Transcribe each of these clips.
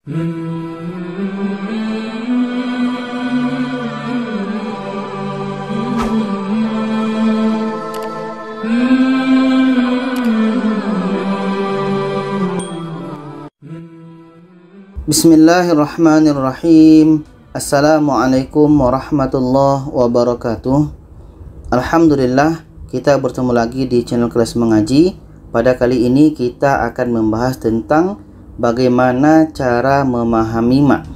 Bismillahirrahmanirrahim. Assalamualaikum warahmatullahi wabarakatuh. Alhamdulillah, kita bertemu lagi di channel Kelas Mengaji. Pada kali ini kita akan membahas tentang bagaimana cara memahami mat.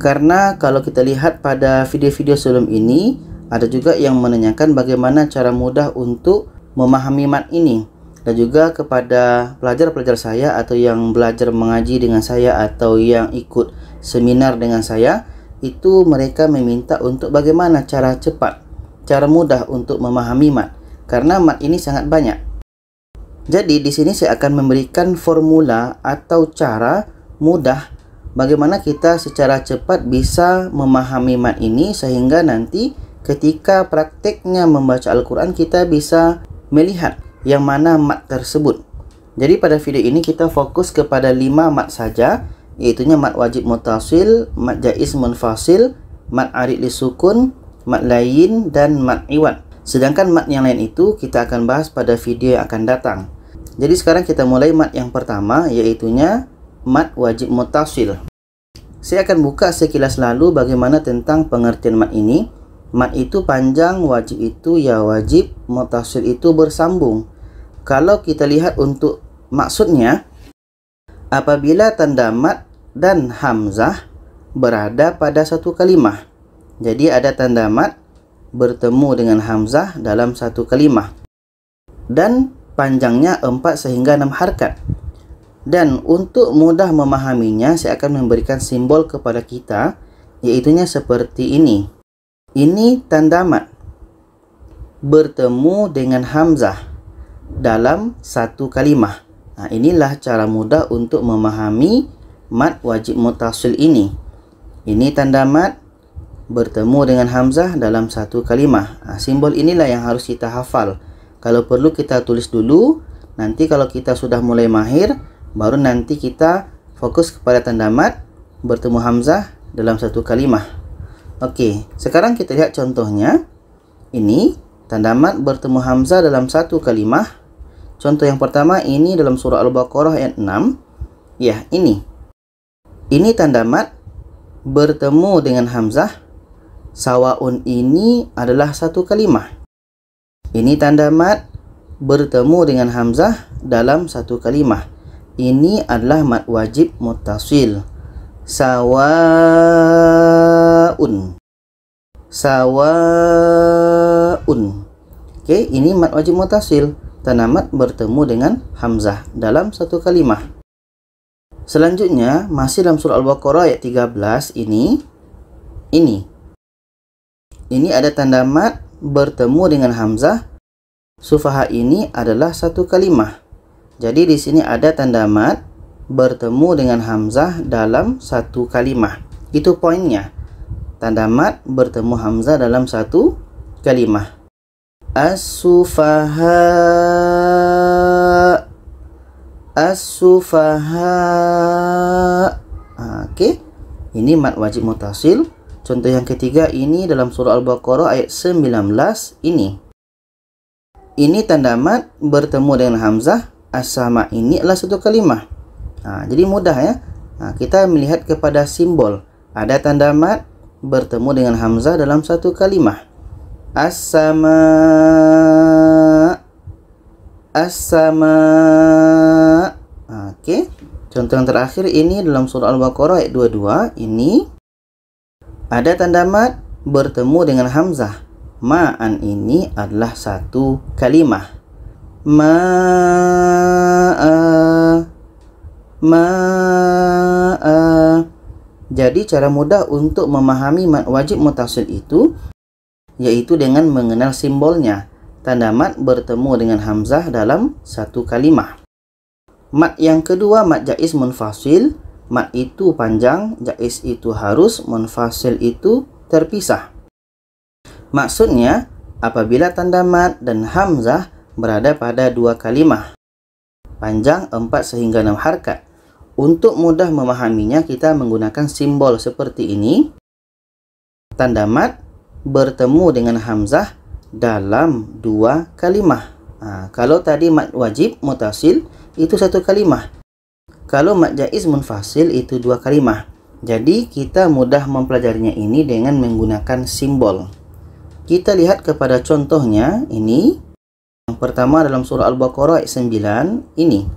Karena kalau kita lihat pada video-video sebelum ini, ada juga yang menanyakan bagaimana cara mudah untuk memahami mat ini. Dan juga kepada pelajar-pelajar saya atau yang belajar mengaji dengan saya atau yang ikut seminar dengan saya, itu mereka meminta untuk bagaimana cara cepat, cara mudah untuk memahami mat. Karena mat ini sangat banyak. Jadi di sini saya akan memberikan formula atau cara mudah bagaimana kita secara cepat bisa memahami mat ini, sehingga nanti ketika prakteknya membaca Al-Quran kita bisa melihat yang mana mat tersebut. Jadi pada video ini kita fokus kepada 5 mat saja, yaitunya mat wajib muttasil, mat jaiz munfasil, mat arid li sukun, mat lain, dan mat iwad. Sedangkan mat yang lain itu kita akan bahas pada video yang akan datang. Jadi sekarang kita mulai mat yang pertama, yaitunya mat wajib muttasil. Saya akan buka sekilas lalu bagaimana tentang pengertian mat ini. Mat itu panjang, wajib itu ya wajib, muttasil itu bersambung. Kalau kita lihat untuk maksudnya, apabila tanda mat dan hamzah berada pada satu kalimah. Jadi ada tanda mat bertemu dengan hamzah dalam satu kalimah. Dan panjangnya 4 sehingga 6 harkat. Dan untuk mudah memahaminya, saya akan memberikan simbol kepada kita, yaitunya seperti ini. Ini tanda mat bertemu dengan hamzah dalam satu kalimah. Nah, inilah cara mudah untuk memahami mat wajib muttasil ini. Ini tanda mat bertemu dengan hamzah dalam satu kalimah. Nah, simbol inilah yang harus kita hafal. Kalau perlu kita tulis dulu. Nanti kalau kita sudah mulai mahir, baru nanti kita fokus kepada tanda mat bertemu hamzah dalam satu kalimah. Oke, sekarang kita lihat contohnya. Ini tanda mat bertemu hamzah dalam satu kalimah. Contoh yang pertama ini dalam surah Al-Baqarah ayat 6. Ya, ini. Ini tanda mat bertemu dengan hamzah. Sawaun ini adalah satu kalimah. Ini tanda mat bertemu dengan hamzah dalam satu kalimah. Ini adalah mat wajib muttasil. Sawaun. Sawaun. Oke, ini mat wajib muttasil. Tanda mat bertemu dengan hamzah dalam satu kalimah. Selanjutnya, masih dalam surah Al-Baqarah ayat 13 ini. Ini ada tanda mat bertemu dengan hamzah. Sufaha ini adalah satu kalimah. Jadi di sini ada tanda mat bertemu dengan hamzah dalam satu kalimah. Itu poinnya. Tanda mat bertemu hamzah dalam satu kalimah. As-sufaha. As-sufaha. Oke. Ini mat wajib muttasil. Contoh yang ketiga ini dalam surah Al-Baqarah ayat 19 ini. Ini tanda mat bertemu dengan hamzah. As-sama ini adalah satu kalimah. Jadi mudah ya. Kita melihat kepada simbol. Ada tanda mat bertemu dengan hamzah dalam satu kalimah. As-sama. As-sama. Oke. Contoh yang terakhir ini dalam surah Al-Baqarah ayat 22 ini. Ada tanda mat bertemu dengan hamzah. Ma'an ini adalah satu kalimah. Ma'a. Ma'a. Jadi cara mudah untuk memahami mat wajib muttasil itu yaitu dengan mengenal simbolnya. Tanda mat bertemu dengan hamzah dalam satu kalimah. Mat yang kedua, mat jaiz munfasil. Mat itu panjang, jaiz itu harus, munfasil itu terpisah. Maksudnya, apabila tanda mat dan hamzah berada pada dua kalimah, panjang 4 sehingga 6 harkat. Untuk mudah memahaminya, kita menggunakan simbol seperti ini. Tanda mat bertemu dengan hamzah dalam dua kalimah. Kalau tadi mat wajib mutasil itu satu kalimah. Kalau mat jaiz munfasil itu dua kalimah. Jadi kita mudah mempelajarinya ini dengan menggunakan simbol. Kita lihat kepada contohnya ini. Yang pertama dalam surah Al-Baqarah ayat 9 ini.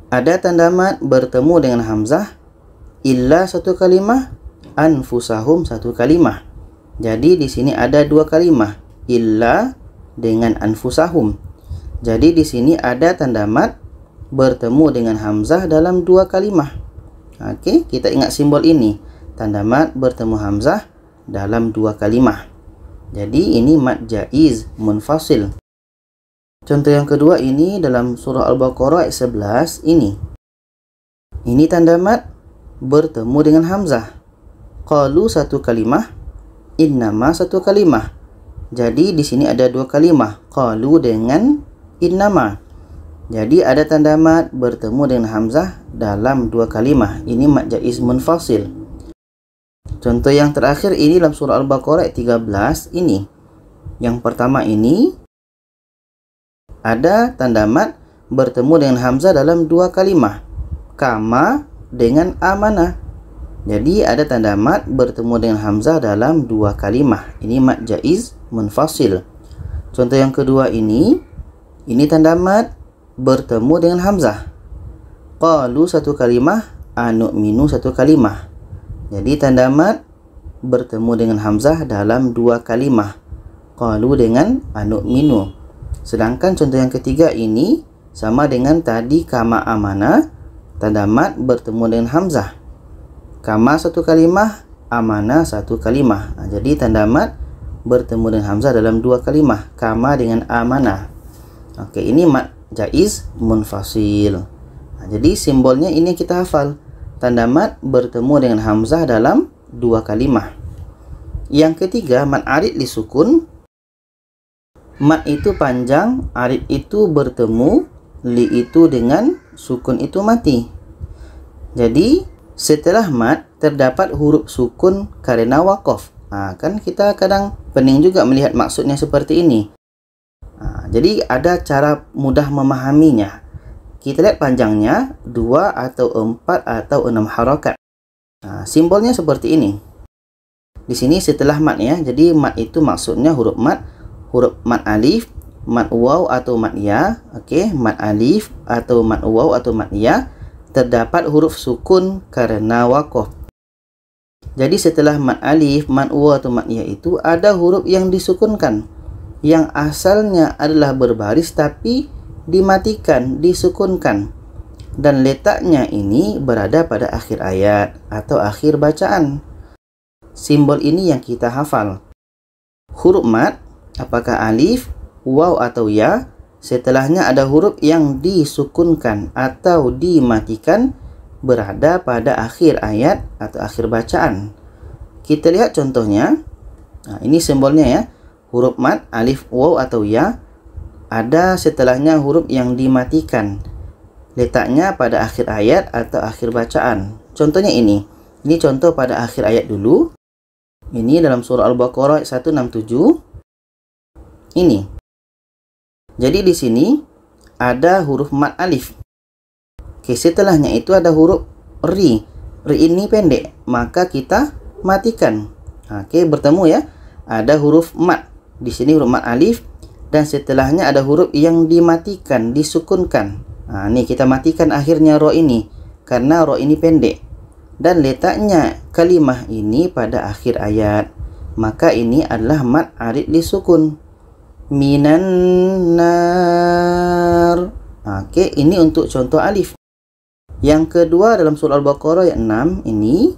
Ada tanda mat bertemu dengan hamzah illa satu kalimah, anfusahum satu kalimah. Jadi di sini ada dua kalimah, illa dengan anfusahum. Jadi di sini ada tanda mat bertemu dengan hamzah dalam dua kalimah. Oke, kita ingat simbol ini. Tanda mat bertemu hamzah dalam dua kalimah. Jadi ini mat jaiz munfasil. Contoh yang kedua ini dalam surah Al-Baqarah ayat 11 ini. Ini tanda mat bertemu dengan hamzah. Qalu satu kalimah, innama satu kalimah. Jadi di sini ada dua kalimah, qalu dengan innama. Jadi ada tanda mat bertemu dengan hamzah dalam dua kalimah. Ini mat jaiz munfasil. Contoh yang terakhir ini dalam surah Al-Baqarah ayat 13 ini. Yang pertama ini ada tanda mat bertemu dengan hamzah dalam dua kalimah, kama dengan amanah. Jadi ada tanda mat bertemu dengan hamzah dalam dua kalimah. Ini mat jaiz munfasil. Contoh yang kedua ini tanda mat bertemu dengan hamzah. Qalu satu kalimah, anu'minu satu kalimah. Jadi tanda mat bertemu dengan hamzah dalam dua kalimah. Qalu dengan anu'minu. Sedangkan contoh yang ketiga ini sama dengan tadi kama amanah, tanda mat bertemu dengan hamzah. Kama satu kalimah, amanah satu kalimah. Jadi tanda mat bertemu dengan hamzah dalam dua kalimah, kama dengan amanah. Oke, ini mat jaiz munfasil. Jadi simbolnya ini kita hafal. Tanda mat bertemu dengan hamzah dalam dua kalimah. Yang ketiga mat arid li sukun. Mat itu panjang, arid itu bertemu, li itu dengan sukun itu mati. Jadi setelah mat terdapat huruf sukun karena waqaf. Kan kita kadang pening juga melihat maksudnya seperti ini. Jadi ada cara mudah memahaminya. Kita lihat panjangnya 2 atau 4 atau 6 harakat. Simbolnya seperti ini. Di sini setelah mat ya. Jadi mat itu maksudnya huruf mat alif, mat waw atau mat ya. Oke, mat alif atau mat waw atau mat ya terdapat huruf sukun karena waqaf. Jadi setelah mat alif, mat waw atau mat ya itu ada huruf yang disukunkan, yang asalnya adalah berbaris tapi dimatikan, disukunkan, dan letaknya ini berada pada akhir ayat atau akhir bacaan. Simbol ini yang kita hafal. Huruf mat, apakah alif, waw atau ya, setelahnya ada huruf yang disukunkan atau dimatikan berada pada akhir ayat atau akhir bacaan. Kita lihat contohnya. Ini simbolnya ya. Huruf mat, alif, waw atau ya, ada setelahnya huruf yang dimatikan, letaknya pada akhir ayat atau akhir bacaan. Contohnya ini contoh pada akhir ayat dulu. Ini dalam surah Al-Baqarah 167 ini. Jadi di sini ada huruf mat alif. Oke, setelahnya itu ada huruf ri. Ri ini pendek, maka kita matikan. Oke, bertemu ya. Ada huruf mat. Di sini huruf mat alif. Dan setelahnya ada huruf yang dimatikan, disukunkan. Ini kita matikan akhirnya ro ini, karena ro ini pendek. Dan letaknya kalimah ini pada akhir ayat. Maka ini adalah mat arid disukun. Minan nar. Oke, ini untuk contoh alif. Yang kedua dalam surah Al-Baqarah ayat 6 ini.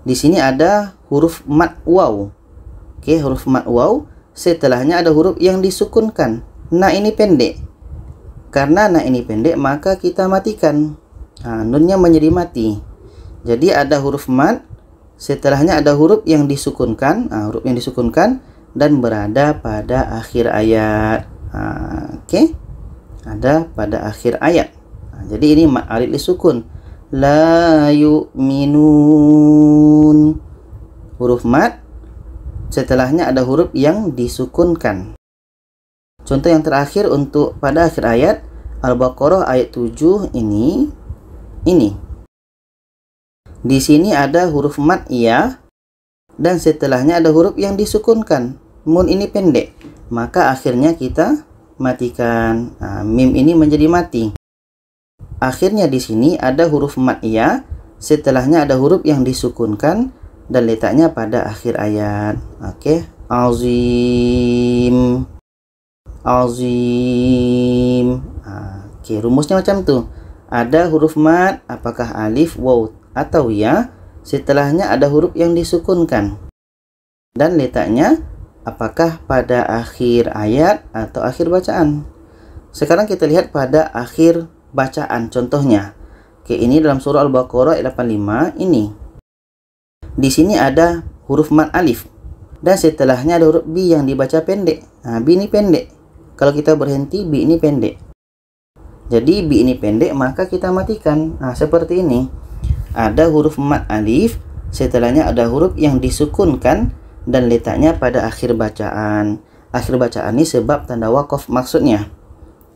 Di sini ada huruf mat waw. Oke, huruf mat waw. Setelahnya ada huruf yang disukunkan. Nah ini pendek. Karena nah ini pendek maka kita matikan. Nunnya menjadi mati. Jadi ada huruf mat. Setelahnya ada huruf yang disukunkan. Huruf yang disukunkan dan berada pada akhir ayat. Oke. Ada pada akhir ayat. Jadi ini mad arid lisukun. La yu'minun. Huruf mad setelahnya ada huruf yang disukunkan. Contoh yang terakhir untuk pada akhir ayat Al-Baqarah ayat 7 ini. Di sini ada huruf mad iya dan setelahnya ada huruf yang disukunkan. Mun ini pendek, maka akhirnya kita matikan. Nah, mim ini menjadi mati. Akhirnya di sini ada huruf mad iya, setelahnya ada huruf yang disukunkan dan letaknya pada akhir ayat. Oke, azim. Azim. Oke, rumusnya macam tuh. Ada huruf mad, apakah alif, waw, atau ya, setelahnya ada huruf yang disukunkan. Dan letaknya apakah pada akhir ayat atau akhir bacaan. Sekarang kita lihat pada akhir bacaan contohnya. Oke, ini dalam surah Al-Baqarah ayat 85 ini. Di sini ada huruf mad alif dan setelahnya ada huruf bi yang dibaca pendek. Nah, bi ini pendek. Kalau kita berhenti, bi ini pendek. Jadi bi ini pendek, maka kita matikan. Nah, seperti ini. Ada huruf mad alif, setelahnya ada huruf yang disukunkan dan letaknya pada akhir bacaan. Akhir bacaan ini sebab tanda waqaf maksudnya.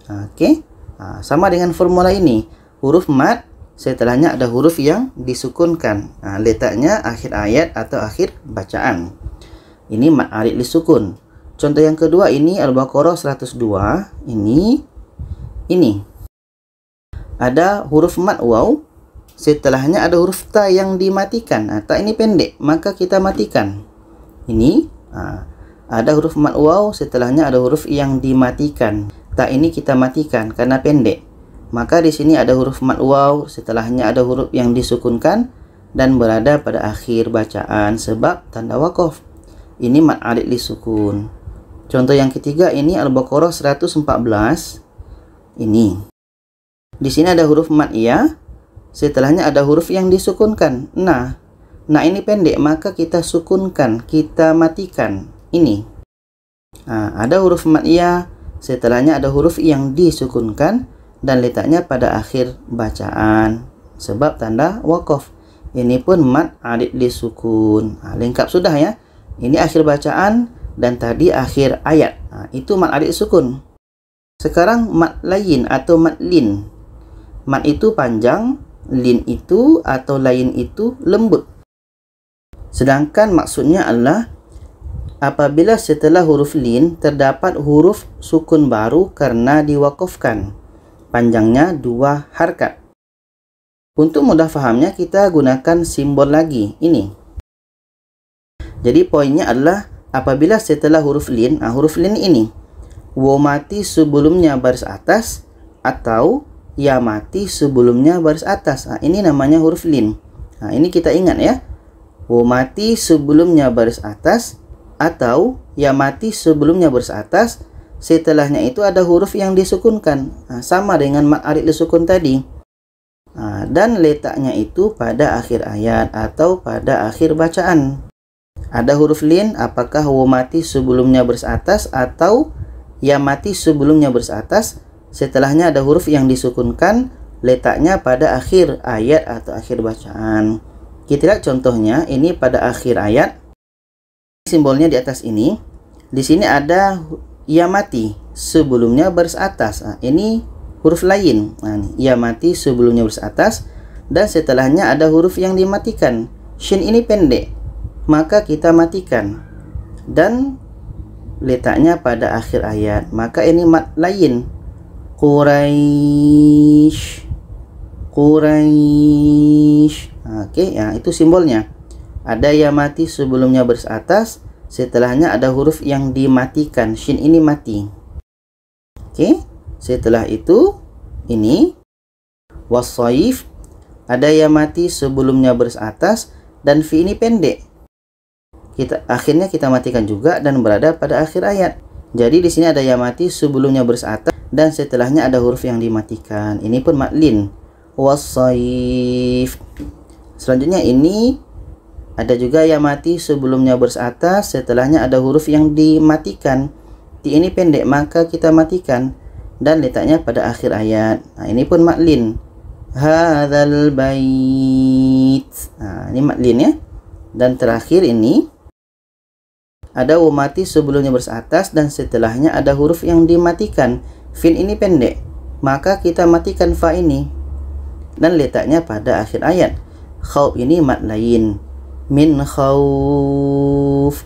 Oke. Nah, sama dengan formula ini. Huruf mad setelahnya ada huruf yang disukunkan. Nah, letaknya akhir ayat atau akhir bacaan. Ini mad arid lisukun. Contoh yang kedua ini Al-Baqarah 102. Ini. Ada huruf mad waw, setelahnya ada huruf ta yang dimatikan. Nah, ta ini pendek, maka kita matikan. Ini ada huruf mad waw, setelahnya ada huruf yang dimatikan. Ta ini kita matikan karena pendek. Maka di sini ada huruf mad waw, setelahnya ada huruf yang disukunkan dan berada pada akhir bacaan sebab tanda waqaf. Ini mad arid lisukun. Contoh yang ketiga ini Al-Baqarah 114. Ini. Di sini ada huruf mad iya, setelahnya ada huruf yang disukunkan. Nah ini pendek, maka kita sukunkan, kita matikan. Ini. Ada huruf mad iya, setelahnya ada huruf yang disukunkan dan letaknya pada akhir bacaan sebab tanda waqaf. Ini pun mad arid lisukun. Lengkap sudah ya. Ini akhir bacaan dan tadi akhir ayat. Itu mad arid lisukun. Sekarang mad lain atau mad lin. Mad itu panjang, lin itu atau lain itu lembut. Sedangkan maksudnya adalah apabila setelah huruf lin terdapat huruf sukun baru karena diwakafkan. Panjangnya 2 harkat. Untuk mudah fahamnya kita gunakan simbol lagi. Ini. Jadi poinnya adalah apabila setelah huruf lin ini waw mati sebelumnya baris atas atau ya mati sebelumnya baris atas. Ini namanya huruf lin. Ini kita ingat ya. Waw mati sebelumnya baris atas atau ya mati sebelumnya baris atas, setelahnya itu ada huruf yang disukunkan. Sama dengan mad arid lisukun tadi. Dan letaknya itu pada akhir ayat atau pada akhir bacaan. Ada huruf lin, apakah waw mati sebelumnya baris atas atau ya mati sebelumnya baris atas, setelahnya ada huruf yang disukunkan, letaknya pada akhir ayat atau akhir bacaan. Kita lihat contohnya, ini pada akhir ayat. Simbolnya di atas ini. Di sini ada ya mati sebelumnya baris atas. Ini huruf lain. Ya mati sebelumnya baris atas dan setelahnya ada huruf yang dimatikan. Shin ini pendek, maka kita matikan dan letaknya pada akhir ayat. Maka ini mad lain. Quraisy. Oke, ya itu simbolnya. Ada ya mati sebelumnya baris atas, setelahnya ada huruf yang dimatikan. Shin ini mati. Oke, setelah itu ini wasaif, ada ya mati sebelumnya baris atas dan fi ini pendek. Akhirnya kita matikan juga dan berada pada akhir ayat. Jadi di sini ada ya mati sebelumnya baris atas dan setelahnya ada huruf yang dimatikan. Ini pun mad lin. Wasaif. Selanjutnya ini ada juga ya mati sebelumnya baris atas, setelahnya ada huruf yang dimatikan. Ti ini pendek, maka kita matikan dan letaknya pada akhir ayat. Ini pun mad lin. hadzal bait. Nah, ini mad lin ya. Dan terakhir ini ada waw mati sebelumnya baris atas dan setelahnya ada huruf yang dimatikan. Fin ini pendek, maka kita matikan fa ini dan letaknya pada akhir ayat. Khauf ini mad lain. Min khauf.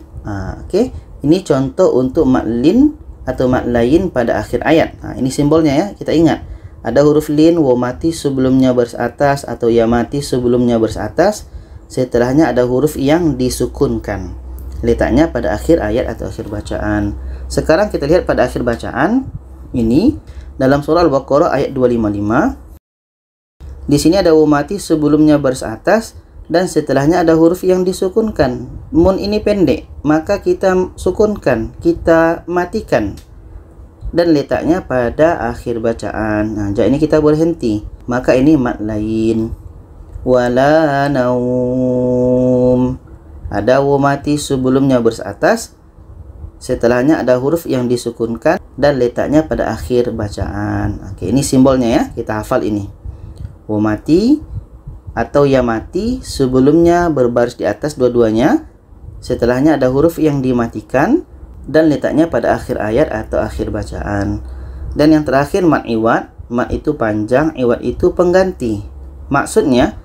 Oke. Ini contoh untuk mad lin atau mad lain pada akhir ayat. Ini simbolnya ya, kita ingat. Ada huruf lin, waw mati sebelumnya baris atas atau ya mati sebelumnya baris atas. Setelahnya ada huruf yang disukunkan. Letaknya pada akhir ayat atau akhir bacaan. Sekarang kita lihat pada akhir bacaan. Ini dalam surah Al-Baqarah ayat 255. Di sini ada waw mati sebelumnya baris atas dan setelahnya ada huruf yang disukunkan. Mun ini pendek, maka kita sukunkan, kita matikan. Dan letaknya pada akhir bacaan. Nah, jadi ini kita berhenti. Maka ini mad lain. Wala naum. Ada waw mati sebelumnya baris atas, setelahnya ada huruf yang disukunkan dan letaknya pada akhir bacaan. Oke, ini simbolnya ya, kita hafal ini. Waw mati atau ya mati sebelumnya berbaris di atas dua-duanya, setelahnya ada huruf yang dimatikan dan letaknya pada akhir ayat atau akhir bacaan. Dan yang terakhir mad iwad. Mad itu panjang, iwad itu pengganti. Maksudnya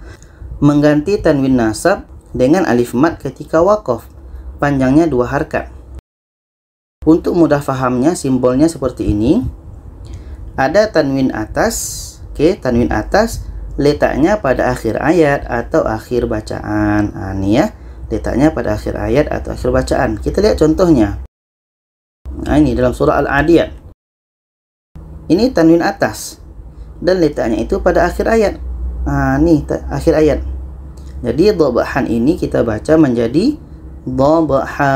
mengganti tanwin nasab dengan alif mad ketika waqaf. Panjangnya 2 harakat. Untuk mudah fahamnya, simbolnya seperti ini. Ada tanwin atas. Oke, tanwin atas letaknya pada akhir ayat atau akhir bacaan. Ini ya, letaknya pada akhir ayat atau akhir bacaan. Kita lihat contohnya. Ini dalam surah Al-Adiyat. Ini tanwin atas dan letaknya itu pada akhir ayat. Ini akhir ayat. Jadi dhabahan ini kita baca menjadi dhabaha.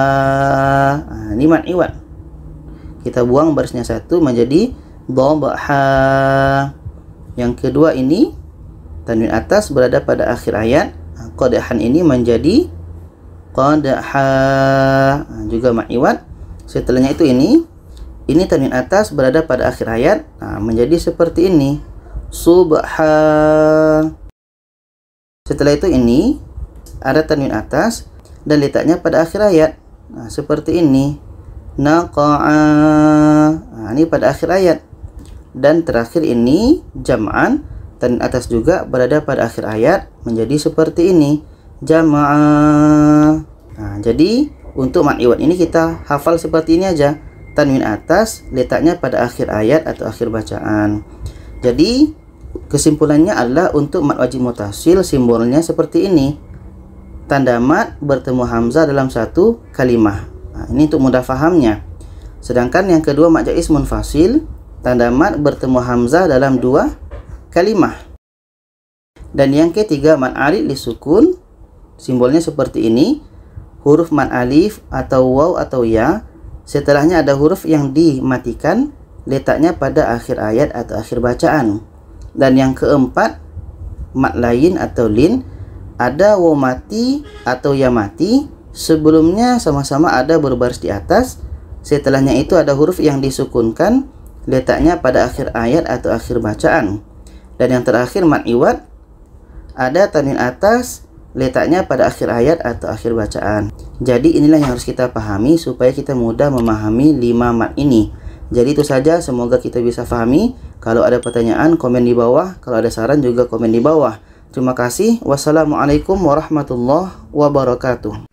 Ini mad iwad. Kita buang barisnya satu menjadi dhabaha. Yang kedua ini tanwin atas berada pada akhir ayat. Qadahan ini menjadi qadaha. Juga mad iwad. Setelahnya itu ini tanwin atas berada pada akhir ayat. Menjadi seperti ini. Subha. Setelah itu ini ada tanwin atas dan letaknya pada akhir ayat. Seperti ini. Naqa'a. Ini pada akhir ayat. Dan terakhir ini jam'an, tanwin atas juga berada pada akhir ayat menjadi seperti ini. Jama'a. Jadi untuk mad iwad ini kita hafal seperti ini aja. Tanwin atas letaknya pada akhir ayat atau akhir bacaan. Jadi kesimpulannya adalah untuk mad wajib mutasil simbolnya seperti ini. Tanda mad bertemu hamzah dalam satu kalimah. Ini untuk mudah fahamnya. Sedangkan yang kedua mad jaiz munfasil, tanda mad bertemu hamzah dalam 2 kalimah. Dan yang ketiga mad arid lisukun, simbolnya seperti ini. Huruf mad alif atau waw atau ya, setelahnya ada huruf yang dimatikan, letaknya pada akhir ayat atau akhir bacaan. Dan yang keempat mad lain atau lin, ada waw mati atau ya mati, sebelumnya sama-sama ada berbaris di atas, setelahnya itu ada huruf yang disukunkan, letaknya pada akhir ayat atau akhir bacaan. Dan yang terakhir mad iwad, ada tanwin atas, letaknya pada akhir ayat atau akhir bacaan. Jadi inilah yang harus kita pahami supaya kita mudah memahami 5 mad ini. Jadi itu saja, semoga kita bisa pahami. Kalau ada pertanyaan komen di bawah, kalau ada saran juga komen di bawah. Terima kasih. Wassalamualaikum warahmatullahi wabarakatuh.